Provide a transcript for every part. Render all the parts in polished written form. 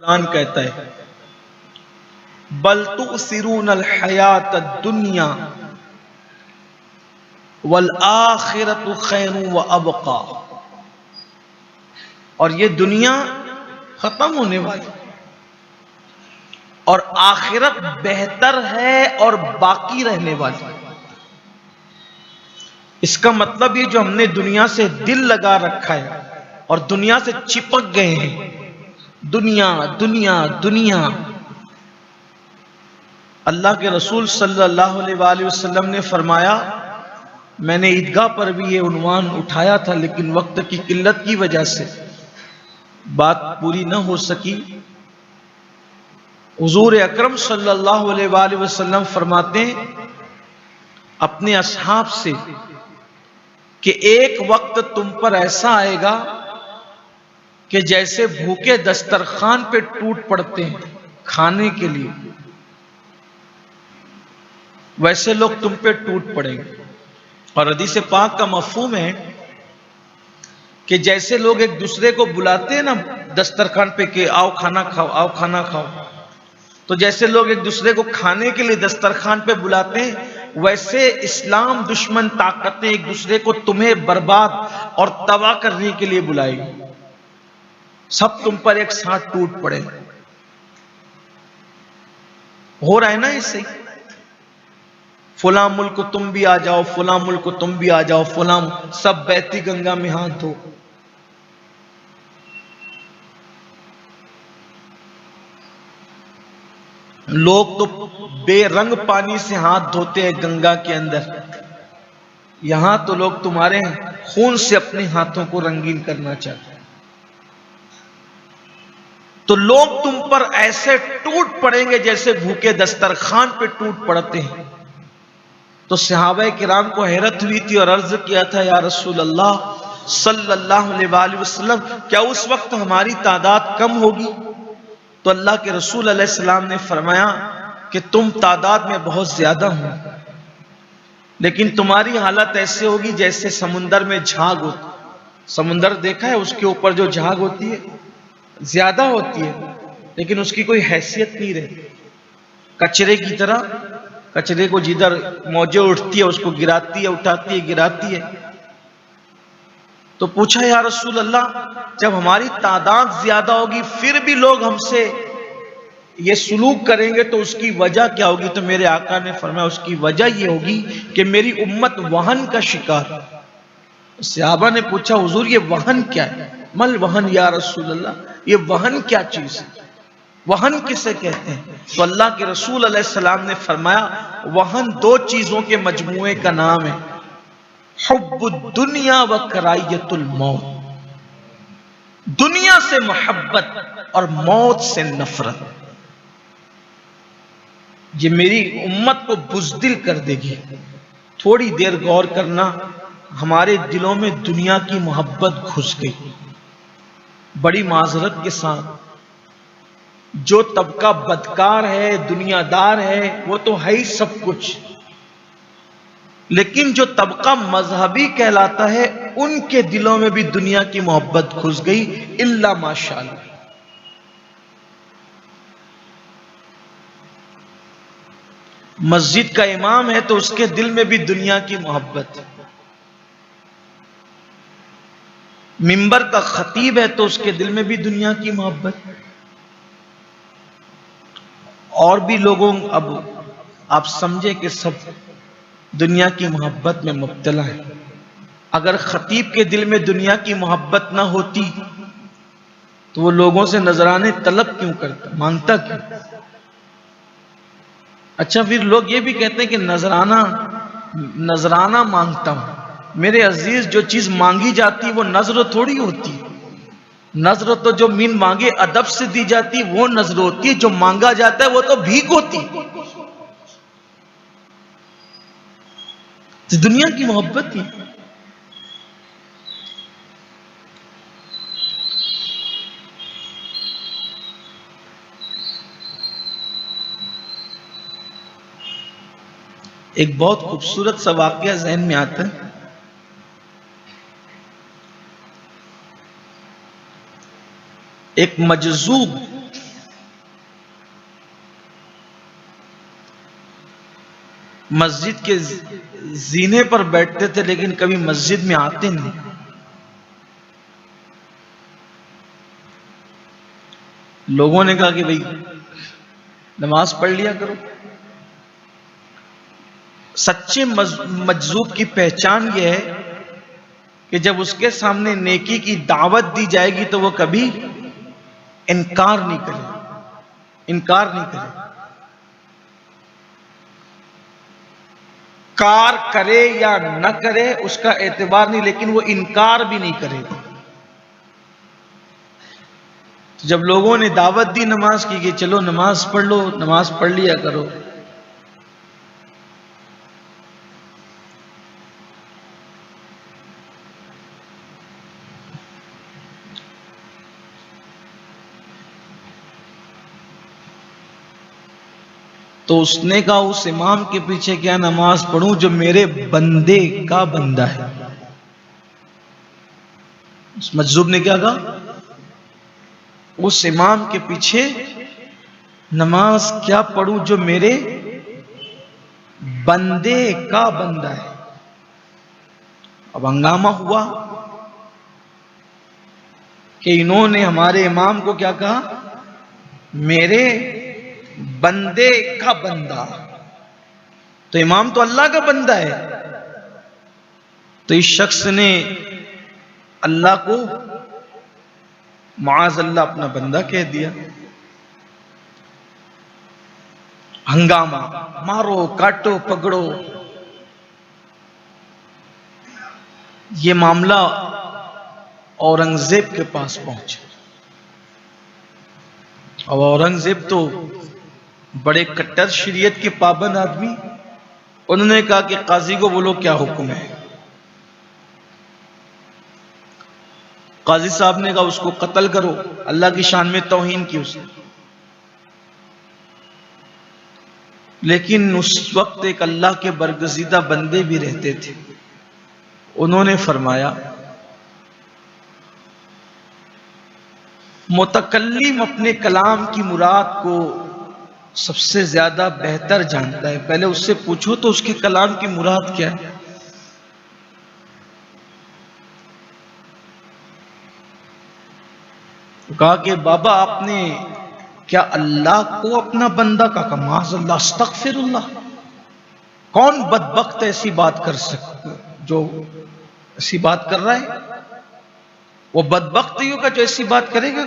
कुरान कहता है बल तुसिरून अल हयात दुनिया वल आखिरतु खैरु व अबका। और ये दुनिया खत्म होने वाली और आखिरत बेहतर है और बाकी रहने वाली। इसका मतलब ये जो हमने दुनिया से दिल लगा रखा है और दुनिया से चिपक गए हैं, दुनिया दुनिया दुनिया। अल्लाह के रसूल सल्लल्लाहु अलैहि वसल्लम ने फरमाया, मैंने ईदगाह पर भी ये उन्वान उठाया था लेकिन वक्त की किल्लत की वजह से बात पूरी न हो सकी। हुजूर अकरम सल्लल्लाहु अलैहि वसल्लम फरमाते हैं अपने असहाब से कि एक वक्त तुम पर ऐसा आएगा कि जैसे भूखे दस्तरखान पे टूट पड़ते हैं खाने के लिए, वैसे लोग तुम पे टूट पड़ेंगे। और हदीस पाक का मफहूम है कि जैसे लोग एक दूसरे को बुलाते हैं ना दस्तरखान पे कि आओ खाना खाओ, आओ खाना खाओ, तो जैसे लोग एक दूसरे को खाने के लिए दस्तरखान पे बुलाते हैं, वैसे इस्लाम दुश्मन ताकतें एक दूसरे को तुम्हें बर्बाद और तबाह करने के लिए बुलाएगी। सब तुम पर एक साथ टूट पड़े। हो रहा है ना इससे, फुला मुल्क तुम भी आ जाओ, फुला मुल्क तुम भी आ जाओ, फुला सब बहती गंगा में हाथ धो। लोग तो बेरंग पानी से हाथ धोते हैं गंगा के अंदर, यहां तो लोग तुम्हारे खून से अपने हाथों को रंगीन करना चाहते हैं। तो लोग तुम पर ऐसे टूट पड़ेंगे जैसे भूखे दस्तरखान पे टूट पड़ते हैं। तो सहाबा किराम को हैरत हुई थी और अर्ज किया था, या रसूल अल्लाह सल्लल्लाहु अलैहि वसल्लम, क्या उस वक्त हमारी तादाद कम होगी? तो अल्लाह के रसूल अलैहि सलाम ने फरमाया कि तुम तादाद में बहुत ज्यादा हो, लेकिन तुम्हारी हालत ऐसे होगी जैसे समुंदर में झाग होती। समुंदर देखा है, उसके ऊपर जो झाग होती है ज्यादा होती है लेकिन उसकी कोई हैसियत नहीं रहती, कचरे की तरह। कचरे को जिधर मौजें उठती है उसको गिराती है, उठाती है, गिराती है। तो पूछा, या रसूल अल्लाह, जब हमारी तादाद ज्यादा होगी फिर भी लोग हमसे ये सुलूक करेंगे तो उसकी वजह क्या होगी? तो मेरे आका ने फरमाया उसकी वजह ये होगी कि मेरी उम्मत वहन का शिकार। सहाबा ने पूछा, हुजूर ये वहन क्या है? मल वहन या रसूल अल्लाह, ये वहन क्या चीज है? वहन किसे कहते हैं? तो अल्लाह के रसूल अलैहि सलाम ने फरमाया, वहन दो चीजों के मजमूए का नाम है, हुब्बुद दुनिया व करायतुल मौत। दुनिया से मोहब्बत और मौत से नफरत। ये मेरी उम्मत को बुज़दिल कर देगी। थोड़ी देर गौर करना, हमारे दिलों में दुनिया की मोहब्बत घुस गई। बड़ी माजरत के साथ, जो तबका बदकार है, दुनियादार है, वो तो है ही सब कुछ, लेकिन जो तबका मजहबी कहलाता है उनके दिलों में भी दुनिया की मोहब्बत घुस गई, इल्ला माशाअल्लाह। मस्जिद का इमाम है तो उसके दिल में भी दुनिया की मोहब्बत है। मिंबर का खतीब है तो उसके दिल में भी दुनिया की मोहब्बत है। और भी लोगों, अब आप समझे कि सब दुनिया की मोहब्बत में मुब्तला है। अगर खतीब के दिल में दुनिया की मोहब्बत ना होती तो वो लोगों से नजराने तलब क्यों करता, मांगता क्यों? अच्छा, फिर लोग ये भी कहते हैं कि नजराना मांगता हूं। मेरे अजीज, जो चीज मांगी जाती है वो नजर थोड़ी होती है। नजर तो जो मीन मांगे अदब से दी जाती है वो नजर होती है, जो मांगा जाता है वो तो भीख होती है। तो दुनिया की मोहब्बत ही। एक बहुत खूबसूरत सा वाकया ज़हन में आता है। एक मजजूब मस्जिद के जीने पर बैठते थे लेकिन कभी मस्जिद में आते नहीं। लोगों ने कहा कि भाई नमाज पढ़ लिया करो। सच्चे मजजूब की पहचान यह है कि जब उसके सामने नेकी की दावत दी जाएगी तो वो कभी इनकार नहीं करे। कार करे या न करे उसका एतबार नहीं, लेकिन वो इनकार भी नहीं करेगा। तो जब लोगों ने दावत दी नमाज की कि चलो नमाज पढ़ लो, नमाज पढ़ लिया करो, तो उसने कहा उस इमाम के पीछे क्या नमाज पढ़ूं जो मेरे बंदे का बंदा है। उस मजजूब ने क्या कहा, उस इमाम के पीछे नमाज क्या पढ़ूं जो मेरे बंदे का बंदा है। अब हंगामा हुआ कि इन्होंने हमारे इमाम को क्या कहा, मेरे बंदे का बंदा। तो इमाम तो अल्लाह का बंदा है। तो इस शख्स ने अल्लाह को माज़ अल्लाह अपना बंदा कह दिया। हंगामा, मारो काटो पकड़ो। ये मामला औरंगजेब के पास पहुंचा। अब औरंगजेब तो बड़े कट्टर शरीयत के पाबंद आदमी, उन्होंने कहा कि काजी को बोलो क्या हुक्म है। काजी साहब ने कहा उसको कत्ल करो, अल्लाह की शान में तौहीन की उसने। लेकिन उस वक्त एक अल्लाह के बरगजीदा बंदे भी रहते थे। उन्होंने फरमाया मुतकल्लिम अपने कलाम की मुराद को सबसे ज्यादा बेहतर जानता है, पहले उससे पूछो तो उसके कलाम की मुराद क्या है। कहा कि बाबा आपने क्या अल्लाह को अपना बंदा का माज़अल्लाह अस्तगफिरुल्लाह। कौन बदबख्त ऐसी बात कर सकता जो ऐसी बात कर रहा है। वो बदबख्त ही होगा जो ऐसी बात करेगा।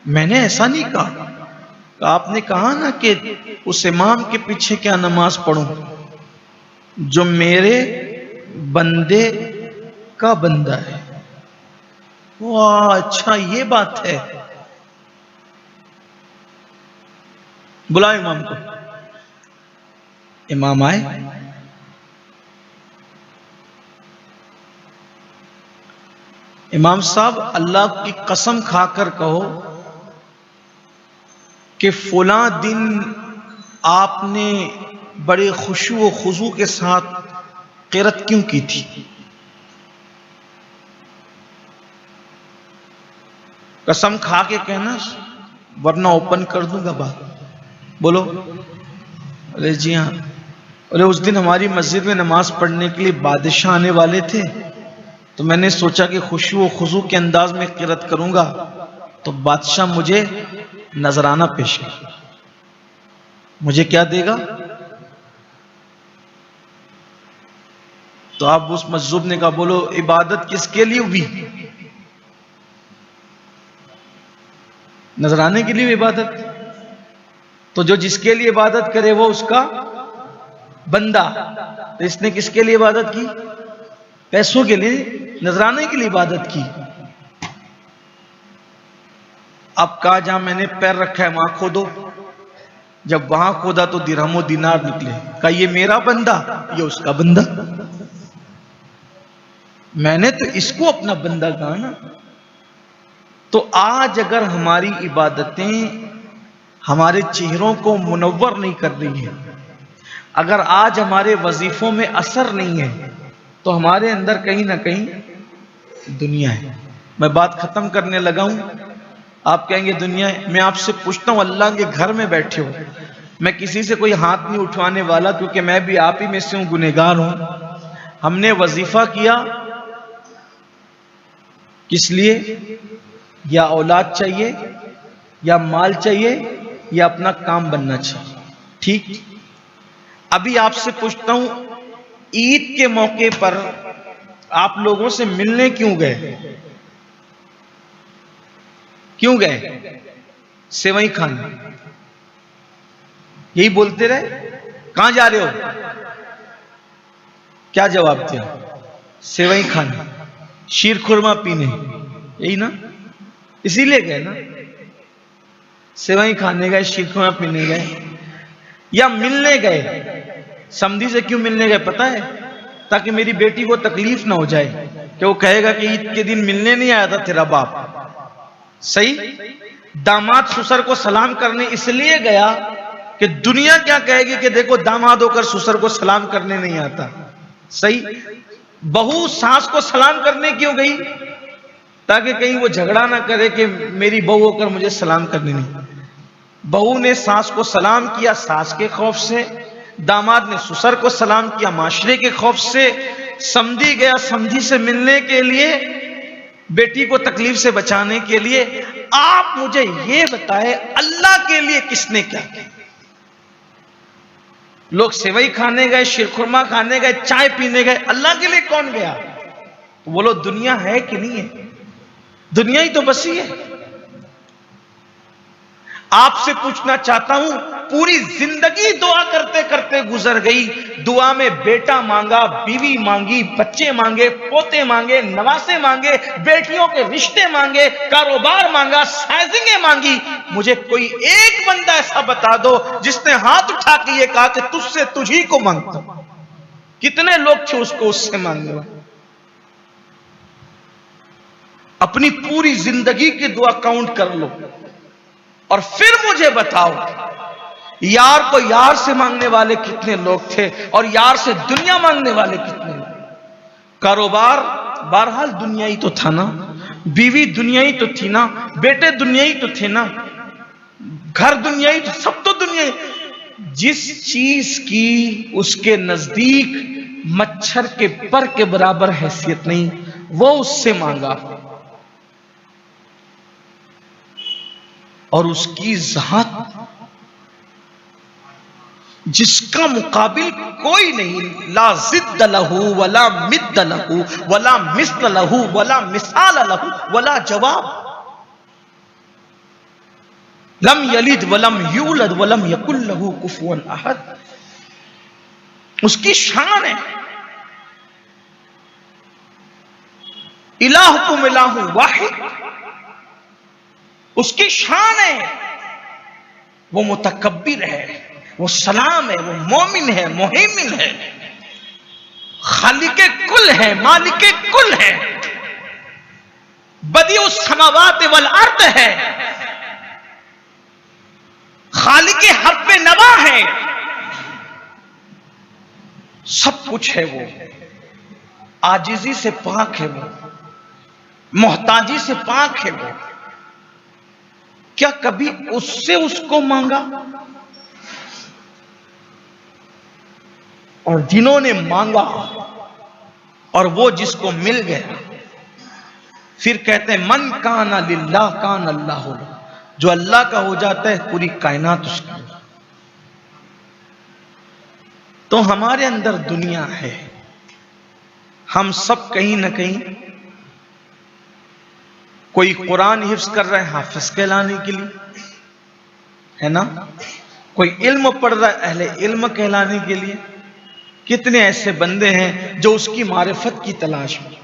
मैंने ऐसा नहीं कहा। आपने कहा ना कि उस इमाम के पीछे क्या नमाज पढ़ूं जो मेरे बंदे का बंदा है। वाह अच्छा ये बात है। बुलाओ इमाम को। इमाम आए। इमाम साहब अल्लाह की कसम खाकर कहो कि फुला दिन आपने बड़े खुशू व खुजू के साथ क़िरात क्यों की थी। कसम खा के कहना वरना ओपन कर दूंगा बात। बोलो। अरे जी हाँ। अरे उस दिन हमारी मस्जिद में नमाज पढ़ने के लिए बादशाह आने वाले थे, तो मैंने सोचा कि खुशू व खुजू के अंदाज में क़िरात करूंगा, तो बादशाह मुझे नजराना पेश कर। मुझे क्या देगा। तो आप उस मजजूब ने कहा बोलो इबादत किसके लिए हुई। नजराने के लिए इबादत। तो जो जिसके लिए इबादत करे वो उसका बंदा। तो इसने किसके लिए इबादत की। पैसों के लिए, नजराने के लिए इबादत की। अब कहा जहां मैंने पैर रखा है वहां खोदो। जब वहां खोदा तो दिरहमो दिनार निकले। कहा ये मेरा बंदा, ये उसका बंदा। मैंने तो इसको अपना बंदा कहा ना। तो आज अगर हमारी इबादतें हमारे चेहरों को मुनव्वर नहीं कर रही है, अगर आज हमारे वजीफों में असर नहीं है, तो हमारे अंदर कहीं ना कहीं दुनिया है। मैं बात खत्म करने लगा हूं। आप कहेंगे दुनिया है। मैं आपसे पूछता हूं, अल्लाह के घर में बैठे हो, मैं किसी से कोई हाथ नहीं उठवाने वाला, क्योंकि मैं भी आप ही में से हूं, गुनहगार हूं। हमने वजीफा किया किस लिए? या औलाद चाहिए, या माल चाहिए, या अपना काम बनना चाहिए। ठीक, अभी आपसे पूछता हूं, ईद के मौके पर आप लोगों से मिलने क्यों गए? क्यों गए? सेवई खाने। यही बोलते रहे, कहां जा रहे हो? क्या जवाब दिया? सेवई खाने, शीर खुरमा पीने, यही ना? इसीलिए गए ना, सेवई खाने गए, शीर खुरमा पीने गए, या मिलने गए? समधी से क्यों मिलने गए पता है? ताकि मेरी बेटी को तकलीफ ना हो जाए कि वो कहेगा कि ईद के दिन मिलने नहीं आया था तेरा बाप। सही। दामाद ससुर को सलाम करने इसलिए गया कि दुनिया क्या कहेगी कि देखो दामाद होकर ससुर को सलाम करने नहीं आता। सही। बहू सास को सलाम करने क्यों गई? ताकि कहीं वो झगड़ा ना करे कि मेरी बहू होकर मुझे सलाम करने नहीं। बहू ने सास को सलाम किया सास के खौफ से, दामाद ने ससुर को सलाम किया माशरे के खौफ से, समधी गया समधी से मिलने के लिए, बेटी को तकलीफ से बचाने के लिए। आप मुझे यह बताएं, अल्लाह के लिए किसने क्या किया? लोग सेवई खाने गए, शीरखुरमा खाने गए, चाय पीने गए, अल्लाह के लिए कौन गया? तो बोलो दुनिया है कि नहीं है? दुनिया ही तो बसी है। आपसे पूछना चाहता हूं, पूरी जिंदगी दुआ करते करते गुजर गई। दुआ में बेटा मांगा, बीवी मांगी, बच्चे मांगे, पोते मांगे, नवासे मांगे, बेटियों के रिश्ते मांगे, कारोबार मांगा, साइजिंगें मांगी। मुझे कोई एक बंदा ऐसा बता दो जिसने हाथ उठा के ये कहा कि तुझसे तुझी को मांगता हूं। कितने लोग थे उसको उससे मांगने वाले? अपनी पूरी जिंदगी की दुआ काउंट कर लो और फिर मुझे बताओ, यार को यार से मांगने वाले कितने लोग थे और यार से दुनिया मांगने वाले कितने लोग? कारोबार बहरहाल दुनिया ही तो था ना, बीवी दुनिया ही तो थी ना, बेटे दुनिया ही तो थे ना, घर दुनिया ही तो, सब तो दुनिया ही। जिस चीज की उसके नजदीक मच्छर के पर के बराबर हैसियत नहीं, वो उससे मांगा और उसकी ज़ात जिसका मुकाबिल कोई नहीं, ला जिद्द लहू वला मिद्द लहू वला मिस्ल लहू वला मिसाल लहू वला जवाब। लम यलिद वलम यूलद वलम यकुल लहू कुफुवन अहद। उसकी शान है, इलाहुकुम इलाहु वाहिद, उसकी शान है। वो मुतकब्बिर है, वो सलाम है, वो मोमिन है, मुहिमिन है, खालिके कुल है, मालिके कुल है, बदिउस समावात वल अर्द है, खालिके हब्बे नवा है, सब कुछ है। वो आजिजी से पाक है, वो मोहताजी से पाक है। वो क्या कभी उससे उसको मांगा? और जिन्होंने मांगा और वो जिसको मिल गया, फिर कहते हैं मन काना लिल्लाह कान अल्लाह लहू। जो अल्लाह का हो जाता है पूरी कायनात उसकी। तो हमारे अंदर दुनिया है, हम सब कहीं ना कहीं, कोई कुरान हिफ्ज कर रहा है हाफिज कहलाने के लिए, है ना, कोई इल्म पढ़ रहा है अहले इल्म कहलाने के लिए। कितने ऐसे बंदे हैं जो उसकी मारिफत की तलाश में।